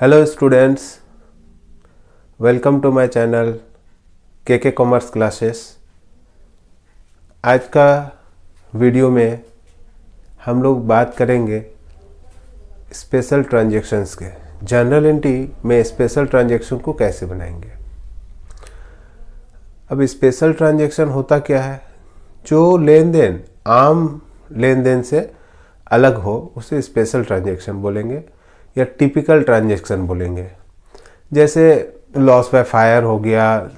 Hello students, welcome to my channel K commerce classes. आज का video में हम लोग बात करेंगे स्पेशल ट्रांजैक्शंस के। जनरल एंट्री में स्पेशल ट्रांजैक्शन को कैसे बनाएंगे। अब स्पेशल ट्रांजैक्शन होता क्या है? जो लेन देन आम लेन देन से अलग हो उसे स्पेशल ट्रांजैक्शन बोलेंगे या टिपिकल ट्रांजैक्शन बोलेंगे। जैसे लॉस बाय फायर हो गया,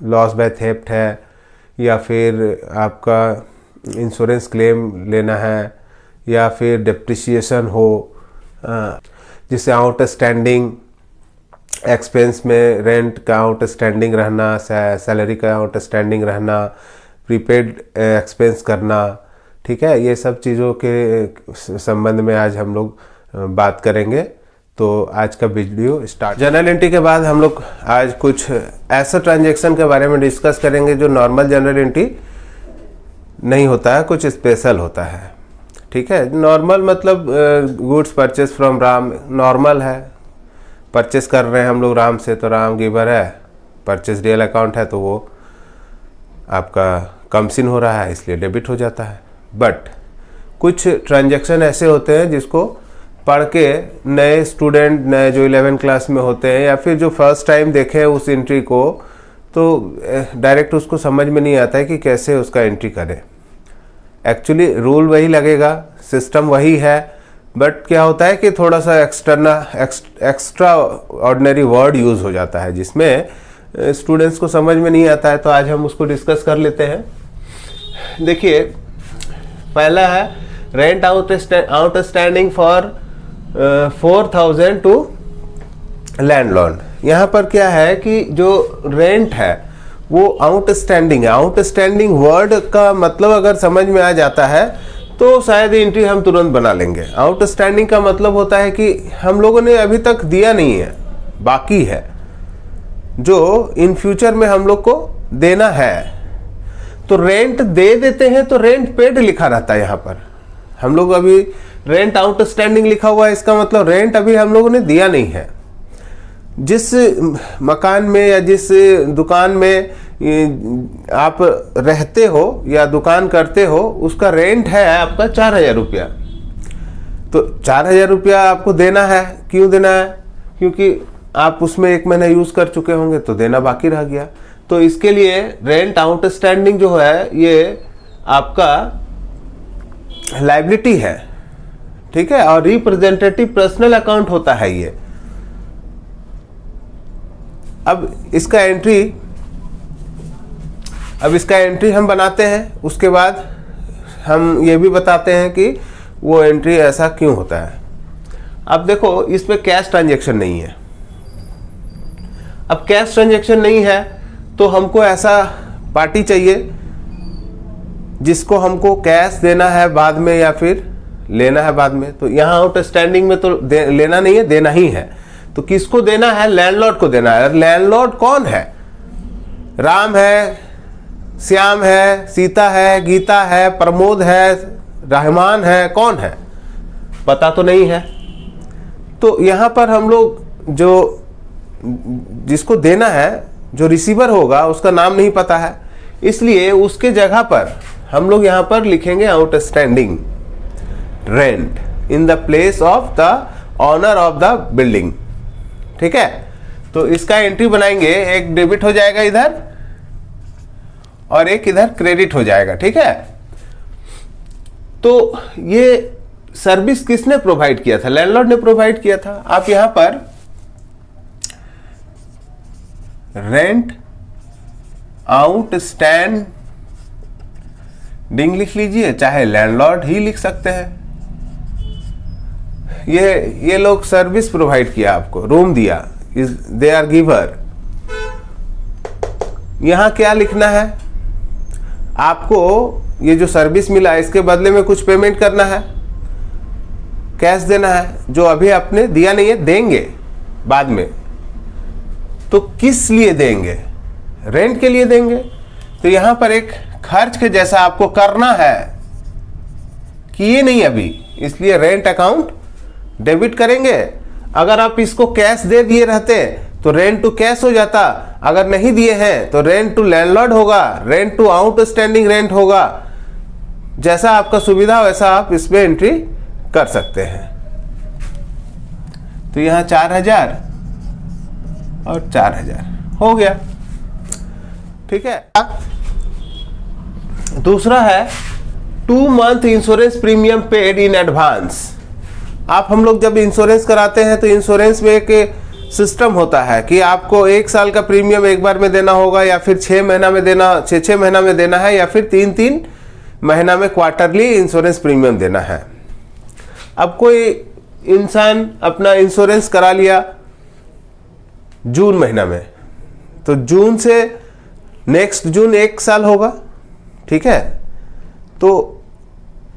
लॉस बाय थेफ्ट है, या फिर आपका इंश्योरेंस क्लेम लेना है, या फिर डेप्रिसिएशन हो, जिससे आउटस्टैंडिंग एक्सपेंस में रेंट का आउटस्टैंडिंग रहना, सैलरी का आउटस्टैंडिंग रहना, प्रीपेड एक्सपेंस करना। ठीक है, ये सब चीज़ों के संबंध में आज हम लोग बात करेंगे। तो आज का वीडियो स्टार्ट। जनरल एंट्री के बाद हम लोग आज कुछ ऐसा ट्रांजैक्शन के बारे में डिस्कस करेंगे जो नॉर्मल जनरल एंट्री नहीं होता है, कुछ स्पेशल होता है। ठीक है, नॉर्मल मतलब goods purchase from Ram, normal है, परचेस कर रहे हैं हम लोग राम से, तो राम गिवर है, परचेस रियल अकाउंट है तो वो आपका कमसिन हो रहा है इसलिए डेबिट हो जाता है। बट कुछ ट्रांजैक्शन ऐसे होते हैं जिसको पढ़ के नए स्टूडेंट, नए जो 11 क्लास में होते हैं या फिर जो फर्स्ट टाइम देखे उस एंट्री को, तो डायरेक्ट उसको समझ में नहीं आता है कि कैसे उसका एंट्री करें। एक्चुअली रूल वही लगेगा, सिस्टम वही है, बट क्या होता है कि थोड़ा सा एक्स्ट्रा ऑर्डिनरी वर्ड यूज़ हो जाता है जिसमें स्टूडेंट्स को समझ में नहीं आता है। तो आज हम उसको डिस्कस कर लेते हैं। देखिए, पहला है rent outstanding for 4,000 to landlord. यहाँ पर क्या है कि जो रेंट है वो आउटस्टैंडिंग है। आउटस्टैंडिंग वर्ड का मतलब अगर समझ में आ जाता है तो शायद एंट्री हम तुरंत बना लेंगे। आउटस्टैंडिंग का मतलब होता है कि हम लोगों ने अभी तक दिया नहीं है, बाकी है, जो इन फ्यूचर में हम लोग को देना है। तो रेंट दे देते हैं तो रेंट पेड लिखा रहता है। यहाँ पर हम लोग अभी रेंट आउटस्टैंडिंग लिखा हुआ है, इसका मतलब रेंट अभी हम लोगों ने दिया नहीं है। जिस मकान में या जिस दुकान में आप रहते हो या दुकान करते हो उसका रेंट है आपका 4,000 रुपया। तो 4,000 रुपया आपको देना है। क्यों देना है? क्योंकि आप उसमें 1 महीना यूज कर चुके होंगे तो देना बाकी रह गया। तो इसके लिए रेंट आउटस्टैंडिंग जो है ये आपका लायबिलिटी है। ठीक है, और रिप्रेजेंटेटिव पर्सनल अकाउंट होता है ये। अब इसका एंट्री हम बनाते हैं। उसके बाद हम ये भी बताते हैं कि वो एंट्री ऐसा क्यों होता है। अब देखो, इसमें कैश ट्रांजैक्शन नहीं है। अब कैश ट्रांजैक्शन नहीं है तो हमको ऐसा पार्टी चाहिए जिसको हमको कैश देना है बाद में या फिर लेना है बाद में। तो यहाँ आउटस्टैंडिंग में तो लेना नहीं है, देना ही है। तो किसको देना है? लैंडलॉर्ड को देना है। लैंडलॉर्ड कौन है? राम है, श्याम है, सीता है, गीता है, प्रमोद है, रहमान है, कौन है? पता तो नहीं है। तो यहाँ पर हम लोग जो जिसको देना है, जो रिसीवर होगा उसका नाम नहीं पता है, इसलिए उसके जगह पर हम लोग यहाँ पर लिखेंगे outstanding rent in the place of the owner of the building. ठीक है, तो इसका एंट्री बनाएंगे। एक डेबिट हो जाएगा इधर और एक इधर क्रेडिट हो जाएगा। ठीक है, तो ये सर्विस किसने प्रोवाइड किया था? लैंडलॉर्ड ने प्रोवाइड किया था। आप यहां पर रेंट आउटस्टैंडिंग लिख लीजिए, चाहे लैंडलॉर्ड ही लिख सकते हैं। ये लोग सर्विस प्रोवाइड किया, आपको रूम दिया, दे आर गिवर। यहां क्या लिखना है? आपको ये जो सर्विस मिला इसके बदले में कुछ पेमेंट करना है, कैश देना है, जो अभी आपने दिया नहीं है, देंगे बाद में। तो किस लिए देंगे? रेंट के लिए देंगे। तो यहां पर एक खर्च के जैसा आपको करना है, किए नहीं अभी, इसलिए रेंट अकाउंट डेबिट करेंगे अगर आप इसको कैश दे दिए रहते तो रेंट टू कैश हो जाता, अगर नहीं दिए हैं तो रेंट टू लैंडलॉर्ड होगा, रेंट टू आउटस्टैंडिंग रेंट होगा। जैसा आपका सुविधा वैसा आप इसमें एंट्री कर सकते हैं। तो यहां 4000 और 4000 हो गया। ठीक है। दूसरा है 2 month insurance premium paid in advance. आप हम लोग जब इंश्योरेंस कराते हैं तो इंश्योरेंस में एक सिस्टम होता है कि आपको 1 साल का प्रीमियम एक बार में देना होगा, या फिर 6 महीना में देना, 6 महीना में देना है, या फिर 3 महीना में क्वार्टरली इंश्योरेंस प्रीमियम देना है। अब कोई इंसान अपना इंश्योरेंस करा लिया जून महीना में, तो जून से नेक्स्ट जून 1 साल होगा। ठीक है। तो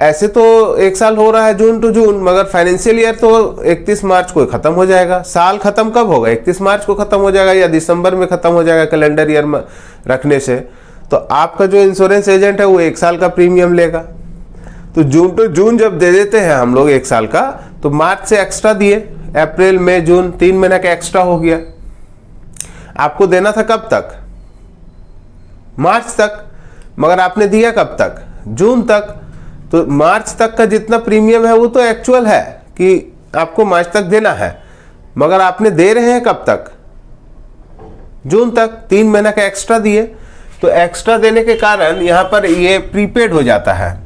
ऐसे तो 1 साल हो रहा है जून टू जून, मगर फाइनेंशियल ईयर तो 31 मार्च को खत्म हो जाएगा। साल खत्म कब होगा? 31 मार्च को खत्म हो जाएगा या दिसंबर में खत्म हो जाएगा कैलेंडर ईयर में रखने से। तो आपका जो इंश्योरेंस एजेंट है वो 1 साल का प्रीमियम लेगा। तो जून टू जून जब दे देते हैं हम लोग 1 साल का, तो मार्च से एक्स्ट्रा दिए, अप्रैल मई जून 3 महीना का एक्स्ट्रा हो गया। आपको देना था कब तक? मार्च तक, मगर आपने दिया कब तक? जून तक। तो मार्च तक का जितना प्रीमियम है वो तो एक्चुअल है कि आपको मार्च तक देना है, मगर आपने दे रहे हैं कब तक? जून तक। 3 महीना का एक्स्ट्रा दिए, तो एक्स्ट्रा देने के कारण यहाँ पर ये प्रीपेड हो जाता है।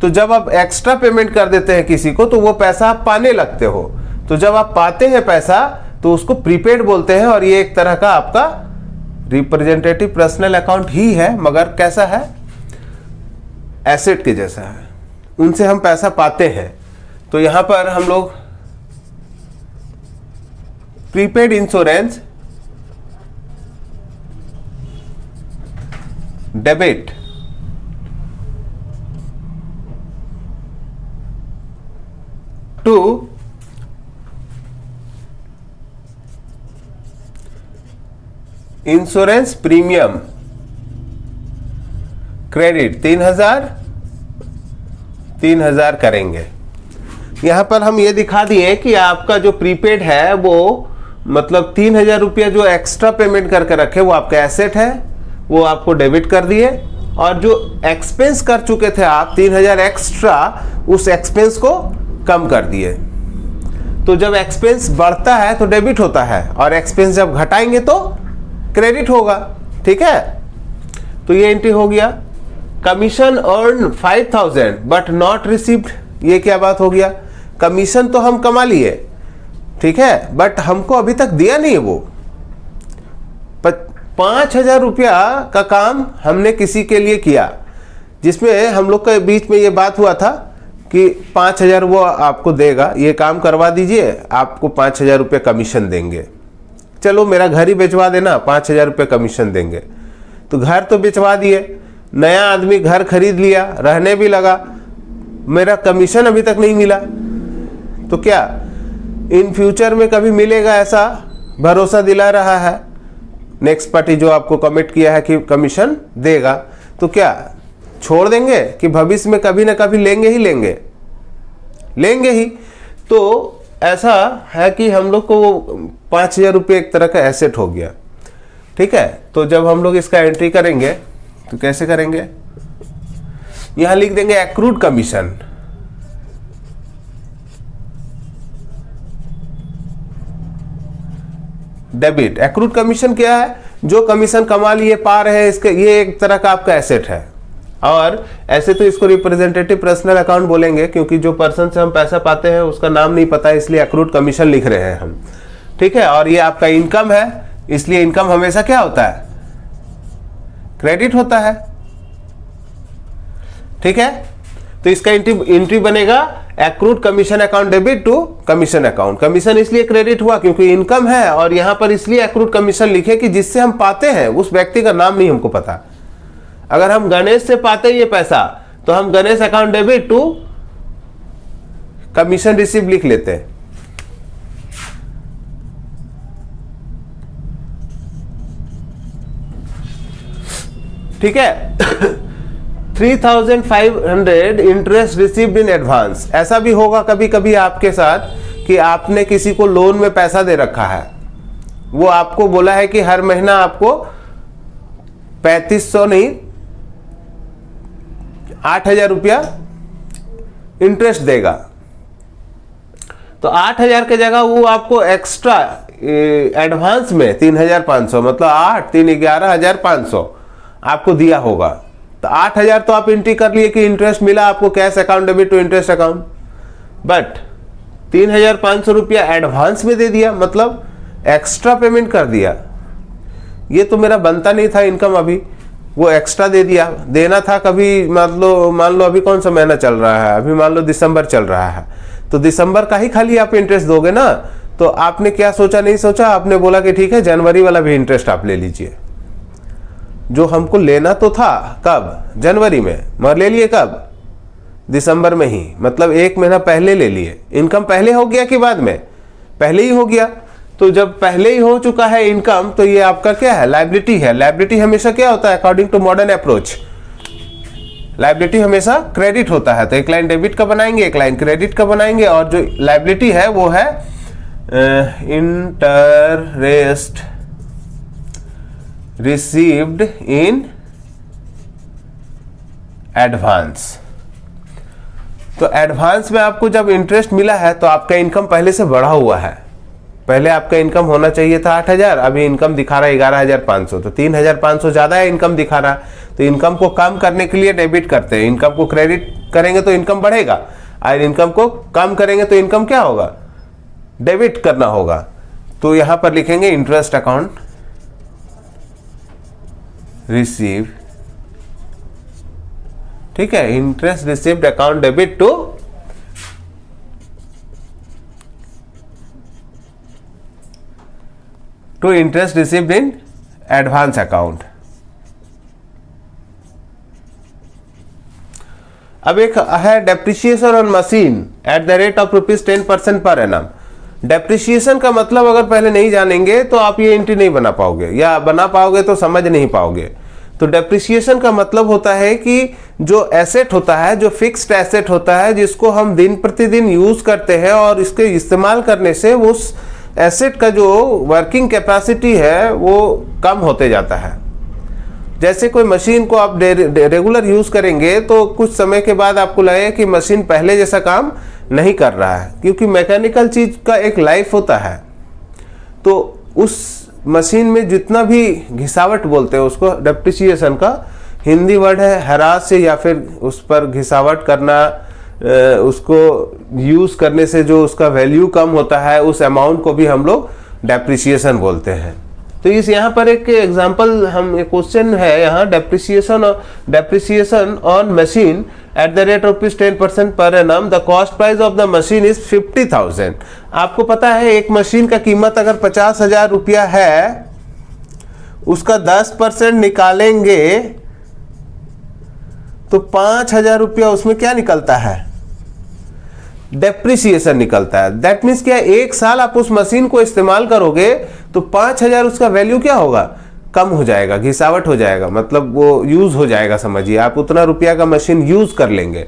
तो जब आप एक्स्ट्रा पेमेंट कर देते हैं किसी को तो वो पैसा आप पाने लगते हो। तो जब आप पाते हैं पैसा तो उसको प्रीपेड बोलते हैं, और ये एक तरह का आपका रिप्रेजेंटेटिव पर्सनल अकाउंट ही है, मगर कैसा है? एसेट के जैसा है। उनसे हम पैसा पाते हैं। तो यहां पर हम लोग prepaid insurance debit to insurance premium credit 3000 करेंगे। यहां पर हम ये दिखा दिए कि आपका जो प्रीपेड है वो मतलब 3000 रुपया जो एक्स्ट्रा पेमेंट करके रखे वो आपका एसेट है, वो आपको डेबिट कर दिए। और जो एक्सपेंस कर चुके थे आप 3000 एक्स्ट्रा, उस एक्सपेंस को कम कर दिए। तो जब एक्सपेंस बढ़ता है तो डेबिट होता है, और एक्सपेंस जब घटाएंगे तो क्रेडिट होगा। ठीक है। तो ये एंट्री हो गया। Commission earn 5000 but not received. ये क्या बात हो गया? कमीशन तो हम कमा लिए, ठीक है, बट हमको अभी तक दिया नहीं है वो। 5000 रुपया का काम हमने किसी के लिए किया, जिसमें हम लोग के बीच में ये बात हुआ था कि 5000 वो आपको देगा, ये काम करवा दीजिए, आपको 5000 रुपये कमीशन देंगे। चलो मेरा घर ही बेचवा देना, 5000 रुपये कमीशन देंगे। तो घर तो बेचवा दिए, नया आदमी घर खरीद लिया, रहने भी लगा, मेरा कमीशन अभी तक नहीं मिला। तो क्या इन फ्यूचर में कभी मिलेगा, ऐसा भरोसा दिला रहा है नेक्स्ट पार्टी जो आपको कमिट किया है कि कमीशन देगा। तो क्या छोड़ देंगे कि भविष्य में कभी ना कभी लेंगे ही। तो ऐसा है कि हम लोग को 5000 रुपये एक तरह का एसेट हो गया। ठीक है। तो जब हम लोग इसका एंट्री करेंगे तो कैसे करेंगे? यहां लिख देंगे accrued commission. Debit. Accrued commission क्या है? जो कमीशन कमा लिए पा रहे हैं, इसके ये एक तरह का आपका एसेट है। और ऐसे तो इसको रिप्रेजेंटेटिव पर्सनल अकाउंट बोलेंगे, क्योंकि जो पर्सन से हम पैसा पाते हैं उसका नाम नहीं पता, इसलिए एक्रूड कमीशन लिख रहे हैं हम। ठीक है। और ये आपका इनकम है, इसलिए इनकम हमेशा क्या होता है? क्रेडिट होता है। ठीक है। तो इसका एंट्री बनेगा accrued commission account debit to commission account. Commission इसलिए क्रेडिट हुआ क्योंकि इनकम है, और यहां पर इसलिए एक्रूड कमीशन लिखे कि जिससे हम पाते हैं उस व्यक्ति का नाम नहीं हमको पता। अगर हम गणेश से पाते ये पैसा तो हम Ganesh account debit to commission receive लिख लेते हैं। ठीक है। 3500 इंटरेस्ट रिसीव्ड इन एडवांस। ऐसा भी होगा कभी कभी आपके साथ कि आपने किसी को लोन में पैसा दे रखा है, वो आपको बोला है कि हर महीना आपको 3500 नहीं 8000 रुपया इंटरेस्ट देगा, तो 8000 की जगह वो आपको एक्स्ट्रा एडवांस में 3500 मतलब 8 3 11,500 आपको दिया होगा। तो 8000 तो आप एंट्री कर लिए कि इंटरेस्ट मिला आपको, cash account debit to interest account, but 3500 रुपया एडवांस में दे दिया, मतलब एक्स्ट्रा पेमेंट कर दिया। ये तो मेरा बनता नहीं था इनकम, अभी वो एक्स्ट्रा दे दिया। देना था कभी, मान लो अभी कौन सा महीना चल रहा है, अभी मान लो दिसंबर चल रहा है, तो दिसंबर का ही खाली आप इंटरेस्ट दोगे ना। तो आपने क्या सोचा, नहीं सोचा, आपने बोला कि ठीक है जनवरी वाला भी इंटरेस्ट आप ले लीजिए, जो हमको लेना तो था कब, जनवरी में, मगर ले लिए कब, दिसंबर में ही, मतलब 1 महीना पहले ले लिए। इनकम पहले हो गया कि बाद में, पहले ही हो गया। तो जब पहले ही हो चुका है इनकम, तो ये आपका क्या है, लायबिलिटी है। लायबिलिटी हमेशा क्या होता है, according to modern approach, liability हमेशा क्रेडिट होता है। तो एक लाइन डेबिट का बनाएंगे, एक लाइन क्रेडिट का बनाएंगे, और जो लायबिलिटी है वो है इंटरेस्ट रिसीव्ड इन एडवांस। तो एडवांस में आपको जब इंटरेस्ट मिला है तो आपका इनकम पहले से बढ़ा हुआ है। पहले आपका इनकम होना चाहिए था 8000, अभी इनकम दिखा रहा है 11500, तो 3500 ज्यादा है इनकम दिखा रहा है। तो इनकम को कम करने के लिए डेबिट करते हैं, इनकम को क्रेडिट करेंगे तो इनकम बढ़ेगा, और इनकम को कम करेंगे तो इनकम क्या होगा, डेबिट करना होगा। तो यहां पर लिखेंगे इंटरेस्ट अकाउंट रिसीव, ठीक है, interest received account debit to interest received in advance account. अब एक है depreciation on machine at the rate of ₹10% per annum. Depreciation का मतलब अगर पहले नहीं जानेंगे तो आप ये एंट्री नहीं बना पाओगे, या बना पाओगे तो समझ नहीं पाओगे। तो डेप्रिसिएशन का मतलब होता है कि जो एसेट होता है, जो फिक्स्ड एसेट होता है, जिसको हम दिन प्रतिदिन यूज करते हैं और इसके इस्तेमाल करने से उस एसेट का जो वर्किंग कैपेसिटी है वो कम होते जाता है। जैसे कोई मशीन को आप रेगुलर यूज करेंगे तो कुछ समय के बाद आपको लगेगा कि मशीन पहले जैसा काम नहीं कर रहा है, क्योंकि मैकेनिकल चीज का एक लाइफ होता है। तो उस मशीन में जितना भी घिसावट बोलते हैं उसको, डेप्रिसिएशन का हिंदी वर्ड है हैरास, या फिर उस पर घिसावट करना, उसको यूज करने से जो उसका वैल्यू कम होता है, उस अमाउंट को भी हम लोग डेप्रिसिएशन बोलते हैं। तो इस यहाँ पर एक एग्जांपल, हम एक क्वेश्चन है यहाँ, depreciation on machine at the rate of ₹10% per annum, the cost price of the machine is 50,000। आपको पता है एक मशीन का कीमत अगर 50,000 रुपया है, उसका 10% निकालेंगे तो 5,000 रुपया उसमें क्या निकलता है, डेप्रिसिएशन निकलता है। दैट मीन्स क्या, 1 साल आप उस मशीन को इस्तेमाल करोगे तो 5,000 उसका वैल्यू क्या होगा, कम हो जाएगा, घिसावट हो जाएगा, मतलब वो यूज हो जाएगा। समझिए आप उतना रुपया का मशीन यूज कर लेंगे,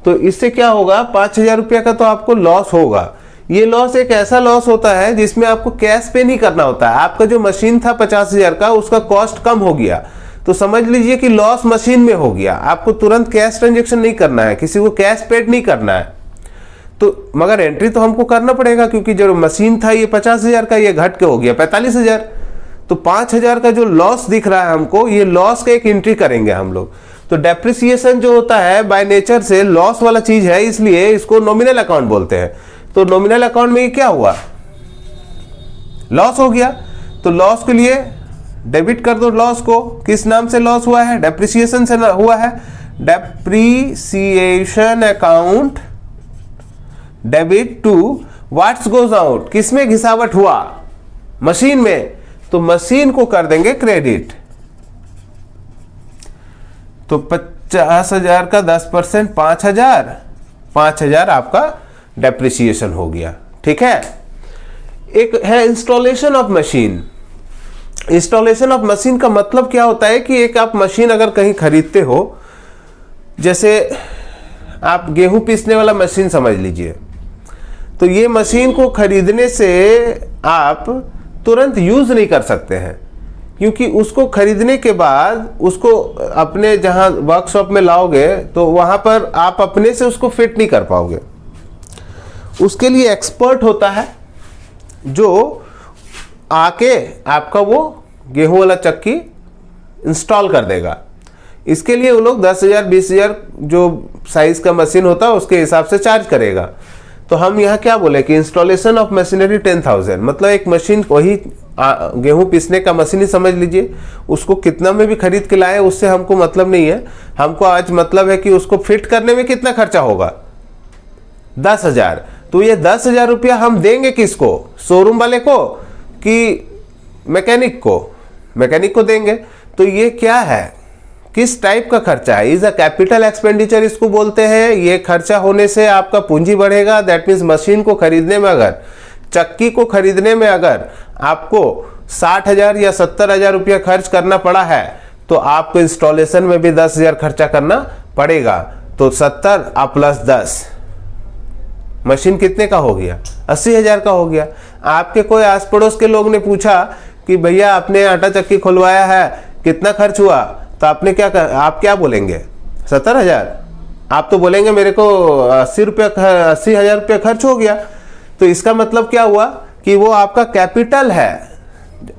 तो इससे क्या होगा, 5,000 रुपया का तो आपको लॉस होगा। ये लॉस एक ऐसा लॉस होता है जिसमें आपको कैश पे नहीं करना होता है। आपका जो मशीन था 50,000 का, उसका कॉस्ट कम हो गया, तो समझ लीजिए कि लॉस मशीन में हो गया। आपको तुरंत कैश ट्रांजेक्शन नहीं करना है, किसी को कैश पेड नहीं करना है, तो मगर एंट्री तो हमको करना पड़ेगा, क्योंकि जो मशीन था ये 50,000 का, ये घट के हो गया 45,000। तो 5,000 का जो लॉस दिख रहा है हमको, ये लॉस का एक एंट्री करेंगे हम लोग। तो डेप्रिसिएशन जो होता है बाय नेचर से लॉस वाला चीज है, इसलिए इसको नॉमिनल अकाउंट बोलते हैं। तो नॉमिनल अकाउंट में ये क्या हुआ, लॉस हो गया। तो लॉस के लिए डेबिट कर दो लॉस को। किस नाम से लॉस हुआ है, डेप्रिसिएशन से हुआ है। Depreciation account debit to what's goes out, किसमें घिसावट हुआ, मशीन में, तो मशीन को कर देंगे क्रेडिट। तो 50,000 का 10% 5,000 आपका डेप्रिसिएशन हो गया। ठीक है। एक है installation of machine. Installation of machine का मतलब क्या होता है कि एक आप मशीन अगर कहीं खरीदते हो, जैसे आप गेहूं पीसने वाला मशीन समझ लीजिए, तो ये मशीन को खरीदने से आप तुरंत यूज़ नहीं कर सकते हैं, क्योंकि उसको खरीदने के बाद उसको अपने जहाँ वर्कशॉप में लाओगे तो वहाँ पर आप अपने से उसको फिट नहीं कर पाओगे। उसके लिए एक्सपर्ट होता है जो आके आपका वो गेहूं वाला चक्की इंस्टॉल कर देगा। इसके लिए वो लोग 10,000 20,000 जो साइज का मशीन होता है उसके हिसाब से चार्ज करेगा। तो हम यहाँ क्या बोले कि इंस्टॉलेशन ऑफ मशीनरी 10,000, मतलब एक मशीन, वही गेहूं पीसने का मशीन ही समझ लीजिए, उसको कितना में भी खरीद के लाए उससे हमको मतलब नहीं है। हमको आज मतलब है कि उसको फिट करने में कितना खर्चा होगा, 10,000। तो ये 10,000 रुपया हम देंगे किसको, शोरूम वाले को कि मैकेनिक को? मैकेनिक को देंगे। तो ये क्या है, किस टाइप का खर्चा है? इज अ कैपिटल एक्सपेंडिचर इसको बोलते हैं। ये खर्चा होने से आपका पूंजी बढ़ेगा। दैट मीन्स मशीन को खरीदने में, अगर चक्की को खरीदने में अगर आपको 60,000 या 70,000 रुपया खर्च करना पड़ा है तो आपको इंस्टॉलेशन में भी 10,000 खर्चा करना पड़ेगा। तो 70 आप प्लस 10, मशीन कितने का हो गया, 80,000 का हो गया। आपके कोई आस पड़ोस के लोग ने पूछा कि भैया आपने आटा चक्की खुलवाया है, कितना खर्च हुआ? तो आपने आप क्या बोलेंगे, 70,000? आप तो बोलेंगे मेरे को 80,000 रुपया खर्च हो गया। तो इसका मतलब क्या हुआ कि वो आपका कैपिटल है।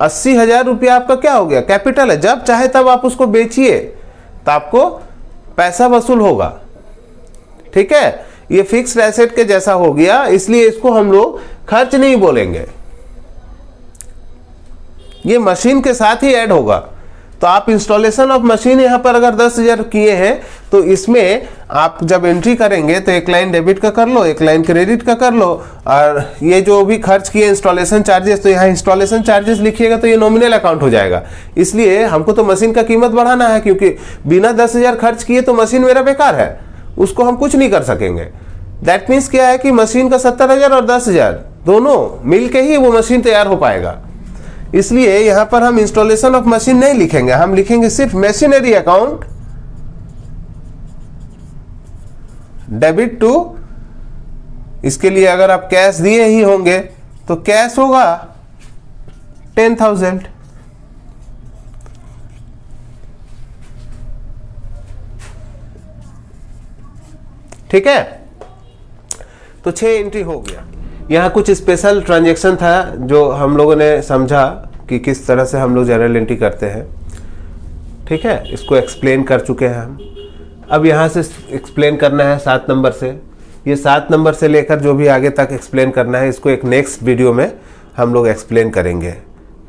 80,000 रुपया आपका क्या हो गया, कैपिटल है। जब चाहे तब आप उसको बेचिए तो आपको पैसा वसूल होगा। ठीक है, ये फिक्स्ड एसेट के जैसा हो गया, इसलिए इसको हम लोग खर्च नहीं बोलेंगे, ये मशीन के साथ ही ऐड होगा। तो आप इंस्टॉलेशन ऑफ मशीन यहां पर अगर 10,000 किए हैं तो इसमें आप जब एंट्री करेंगे तो एक लाइन डेबिट का कर लो, एक लाइन क्रेडिट का कर लो, और ये जो भी खर्च किए इंस्टॉलेशन चार्जेस, तो यहाँ इंस्टॉलेशन चार्जेस लिखिएगा तो ये नॉमिनल अकाउंट हो जाएगा। इसलिए हमको तो मशीन का कीमत बढ़ाना है, क्योंकि बिना 10,000 खर्च किए तो मशीन मेरा बेकार है, उसको हम कुछ नहीं कर सकेंगे। दैट मीन्स क्या है कि मशीन का 70,000 और 10,000 दोनों मिलके ही वो मशीन तैयार हो पाएगा। इसलिए यहां पर हम इंस्टॉलेशन ऑफ मशीन नहीं लिखेंगे, हम लिखेंगे सिर्फ मशीनरी अकाउंट डेबिट टू। इसके लिए अगर आप कैश दिए ही होंगे तो कैश होगा 10,000। ठीक है, तो 6 एंट्री हो गया। यहाँ कुछ स्पेशल ट्रांजैक्शन था जो हम लोगों ने समझा कि किस तरह से हम लोग जर्नल एंट्री करते हैं। ठीक है, इसको एक्सप्लेन कर चुके हैं हम। अब यहाँ से एक्सप्लेन करना है 7 नंबर से। ये 7 नंबर से लेकर जो भी आगे तक एक्सप्लेन करना है, इसको एक नेक्स्ट वीडियो में हम लोग एक्सप्लेन करेंगे।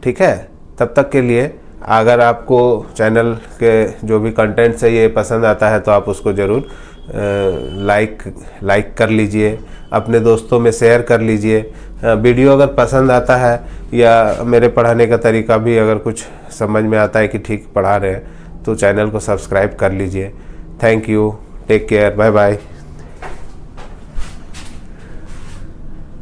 ठीक है, तब तक के लिए अगर आपको चैनल के जो भी कंटेंट्स है ये पसंद आता है तो आप उसको ज़रूर लाइक कर लीजिए, अपने दोस्तों में शेयर कर लीजिए। वीडियो अगर पसंद आता है या मेरे पढ़ाने का तरीका भी अगर कुछ समझ में आता है कि ठीक पढ़ा रहे हैं तो चैनल को सब्सक्राइब कर लीजिए। Thank you, take care, bye bye.